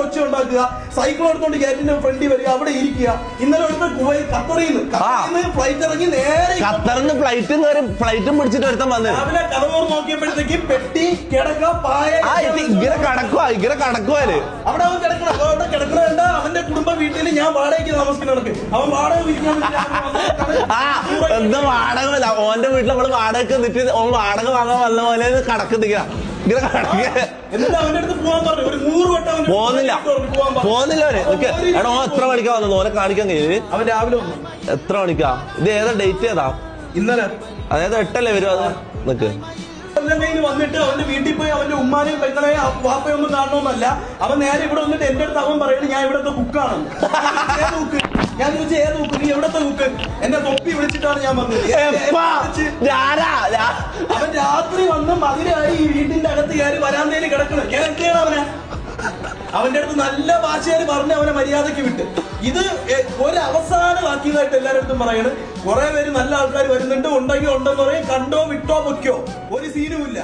ഒച്ച ഉണ്ടാക്കുക, സൈക്കിൾ എടുത്തോണ്ട് ഗേറ്റിന്റെ ഫ്രണ്ടിൽ വരിക, അവിടെ ഇരിക്കുക. ഇന്നലെ ഒരുത്ത ഖത്തറിന്ന് ഫ്ലൈറ്റ് ഇറങ്ങി നേരെ ഖത്തറിന്ന് ഫ്ലൈറ്റും പിടിച്ചിട്ട് ഒരുത്തം വന്ന് രാവിലെ കടവൂർ നോക്കിയപ്പോഴത്തേക്ക് പെട്ടി കിടക്ക പായ ഇങ്ങനെ കടക്കുവാല് അവിടെ അവൻ കിടക്കണം. അവിടെ കിടക്കണ അവന്റെ കുടുംബ വീട്ടിൽ ഞാൻ വാടകയ്ക്ക് താമസിക്കുന്നവർക്ക് അവൻ വാടക എന്താ വാടക ഓന്റെ വീട്ടിൽ നമ്മള് വാടക നിന്നിട്ട് ഓൻ വാടക വാങ്ങാൻ വന്ന പോലെ കടക്കുന്നില്ല എന്നിട്ട് അവന്റെ അടുത്ത് പോകാൻ പറഞ്ഞു. ഒരു 100 വട്ടം പോകുന്നില്ല അവര്. എടാ ഓൻ എത്ര മണിക്കാ വന്നത്? ഓനെ കാണിക്കാൻ കഴിയും. അവൻ രാവിലെ വന്നു. എത്ര മണിക്കാ? ഇത് ഏതാ ഡേറ്റ് ഏതാ? ഇന്നലെ. അതായത് 8 അല്ലേ വരും? അത് നിക്ക് വന്നിട്ട് അവന്റെ വീട്ടിൽ പോയി അവന്റെ ഉമ്മാനെയും പെങ്ങളെയും വാപ്പയൊന്നും കാണണമെന്നല്ല. അവൻ നേരെ ഇവിടെ വന്നിട്ട് എന്റെ അടുത്ത് അവൻ പറയുന്നത് ഞാൻ ഇവിടത്തെ കുക്കാണെന്ന്. ഞാൻ ചോദിച്ചു ഏത് കുക്ക്? നീ എവിടത്തെ കുക്ക്? എന്നെ തൊപ്പി വിളിച്ചിട്ടാണ് ഞാൻ വന്നത്. അവൻ രാത്രി വന്ന് മതിരായി ഈ വീട്ടിന്റെ അകത്ത് കയറി വരാന്തയിൽ കിടക്കണം. കേൾക്കുകയാണ് അവനെ. അവന്റെ അടുത്ത് നല്ല ഭാഷയിൽ പറഞ്ഞ് അവനെ മര്യാദയ്ക്ക് വിട്ട്. ഇത് ഒരു അവസാനമാക്കിയതായിട്ട് എല്ലാവരുടെ അടുത്തും പറയണ്. കുറെ പേര് നല്ല ആൾക്കാർ വരുന്നുണ്ട്, ഉണ്ടെങ്കിൽ ഉണ്ടെന്ന് പറയും. കണ്ടോ വിട്ടോ പൊയ്ക്കോ, ഒരു സീനുമില്ല.